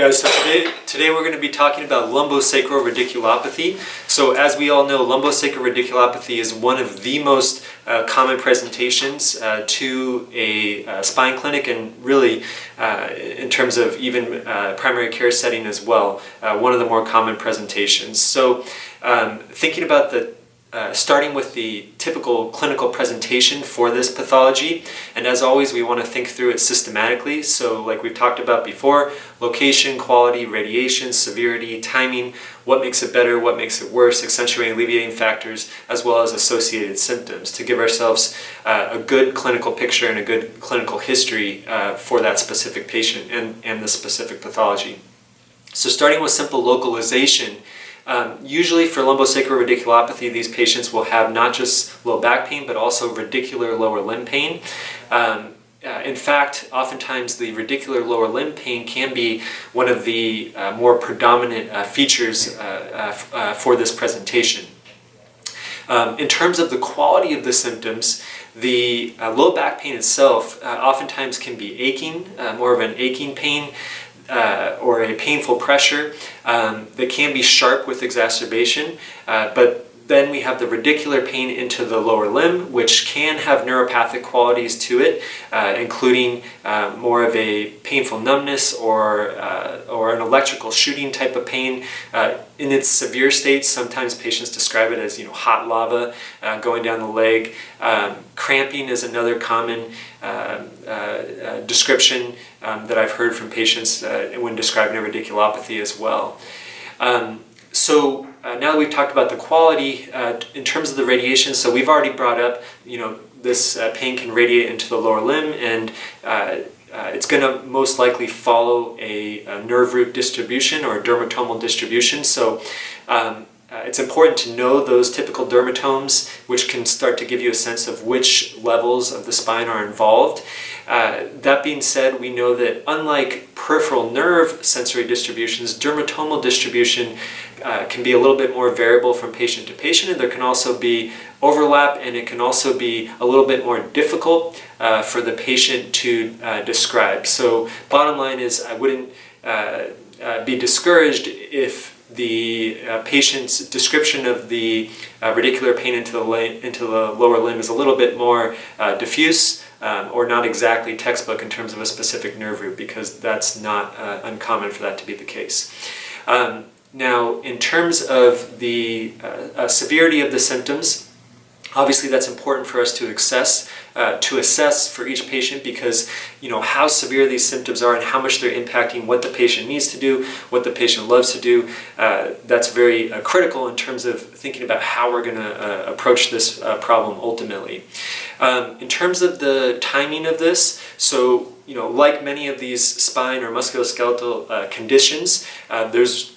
guys, so today we're going to be talking about lumbosacral radiculopathy. So as we all know, lumbosacral radiculopathy is one of the most common presentations to a spine clinic, and really in terms of even primary care setting as well, one of the more common presentations. So thinking about starting with the typical clinical presentation for this pathology, and as always we want to think through it systematically. So like we've talked about before, location, quality, radiation, severity, timing, what makes it better, what makes it worse, accentuating, alleviating factors, as well as associated symptoms, to give ourselves a good clinical picture and a good clinical history for that specific patient and the specific pathology. So starting with simple localization, usually for lumbosacral radiculopathy, these patients will have not just low back pain, but also radicular lower limb pain. In fact, oftentimes the radicular lower limb pain can be one of the more predominant features for this presentation. In terms of the quality of the symptoms, the low back pain itself oftentimes can be aching, more of an aching pain, or a painful pressure that can be sharp with exacerbation, but then we have the radicular pain into the lower limb, which can have neuropathic qualities to it, including more of a painful numbness or an electrical shooting type of pain. In its severe states, sometimes patients describe it as hot lava going down the leg. Cramping is another common description that I've heard from patients when describing a radiculopathy as well. So now that we've talked about the quality, in terms of the radiation, so we've already brought up, this pain can radiate into the lower limb, and it's going to most likely follow a nerve root distribution or a dermatomal distribution. So it's important to know those typical dermatomes, which can start to give you a sense of which levels of the spine are involved. That being said, we know that unlike peripheral nerve sensory distributions, dermatomal distribution can be a little bit more variable from patient to patient, and there can also be overlap, and it can also be a little bit more difficult for the patient to describe. So bottom line is, I wouldn't be discouraged if the patient's description of the radicular pain into the lower limb is a little bit more diffuse, or not exactly textbook in terms of a specific nerve root, because that's not uncommon for that to be the case. Now, in terms of the severity of the symptoms, obviously that's important for us to assess for each patient, because how severe these symptoms are and how much they're impacting what the patient needs to do, what the patient loves to do. That's very critical in terms of thinking about how we're going to approach this problem ultimately. In terms of the timing of this, so like many of these spine or musculoskeletal conditions, there's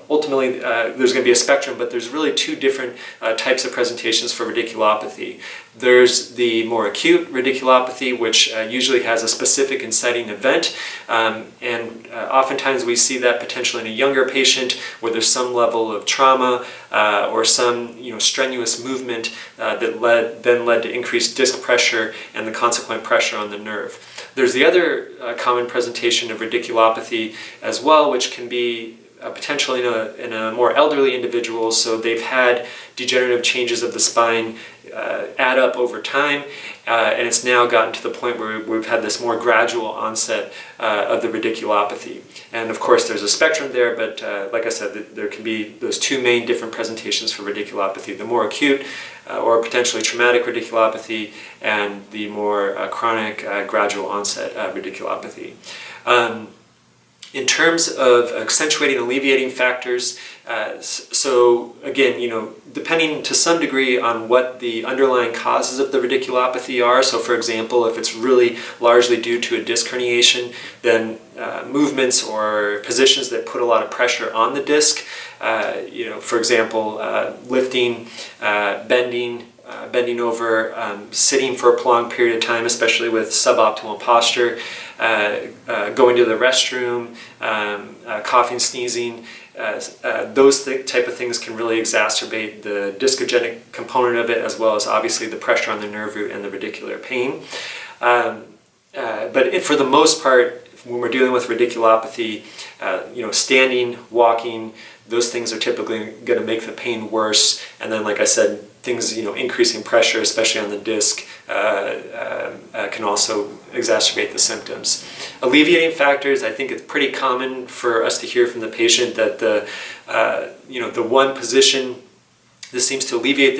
ultimately there's going to be a spectrum, but there's really two different types of presentations for radiculopathy. There's the more acute radiculopathy, which usually has a specific inciting event, and oftentimes we see that potentially in a younger patient where there's some level of trauma or some strenuous movement that then led to increased disc pressure and the consequent pressure on the nerve. There's the other common presentation of radiculopathy as well, which can be potentially in a more elderly individual, so they've had degenerative changes of the spine add up over time, and it's now gotten to the point where we've had this more gradual onset of the radiculopathy. And of course there's a spectrum there, but like I said, there can be those two main different presentations for radiculopathy: the more acute or potentially traumatic radiculopathy, and the more chronic gradual onset radiculopathy. In terms of accentuating, alleviating factors, so again, depending to some degree on what the underlying causes of the radiculopathy are. So for example, if it's really largely due to a disc herniation, then movements or positions that put a lot of pressure on the disc, for example, lifting, bending over, sitting for a prolonged period of time, especially with suboptimal posture, going to the restroom, coughing, sneezing, those type of things can really exacerbate the discogenic component of it, as well as obviously the pressure on the nerve root and the radicular pain. But for the most part, when we're dealing with radiculopathy, standing, walking, those things are typically going to make the pain worse. And then, like I said, things, increasing pressure, especially on the disc, can also exacerbate the symptoms. Alleviating factors, I think it's pretty common for us to hear from the patient that the one position this seems to alleviate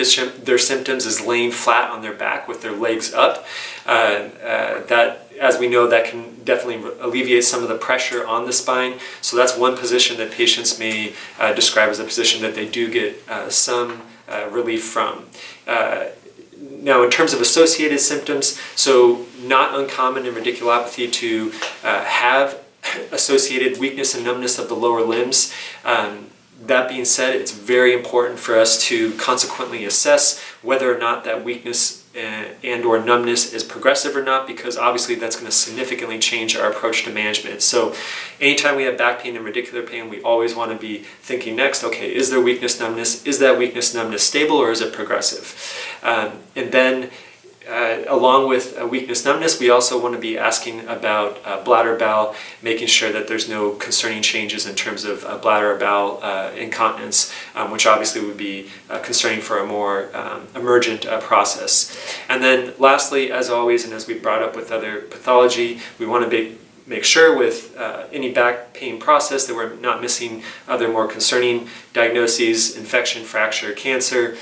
their symptoms is laying flat on their back with their legs up. That, as we know, that can definitely alleviate some of the pressure on the spine. So that's one position that patients may describe as a position that they do get some relief from. Now, in terms of associated symptoms, so not uncommon in radiculopathy to have associated weakness and numbness of the lower limbs. That being said, it's very important for us to consequently assess whether or not that weakness and or numbness is progressive or not, because obviously that's going to significantly change our approach to management. So anytime we have back pain and radicular pain, we always want to be thinking next, okay, is there weakness, numbness? Is that weakness, numbness stable, or is it progressive? And then along with weakness, numbness, we also want to be asking about bladder, bowel, making sure that there's no concerning changes in terms of bladder or bowel incontinence, which obviously would be concerning for a more emergent process. And then lastly, as always, and as we brought up with other pathology, we want to make sure with any back pain process that we're not missing other more concerning diagnoses, infection, fracture, cancer.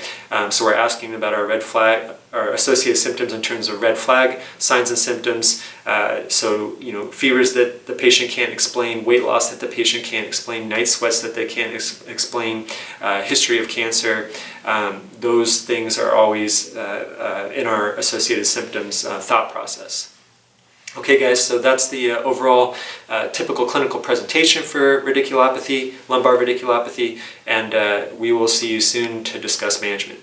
So we're asking about our red flag, our associated symptoms in terms of red flag signs and symptoms. So, fevers that the patient can't explain, weight loss that the patient can't explain, night sweats that they can't explain, history of cancer. Those things are always in our associated symptoms thought process. Okay guys, so that's the overall typical clinical presentation for radiculopathy, lumbar radiculopathy, and we will see you soon to discuss management.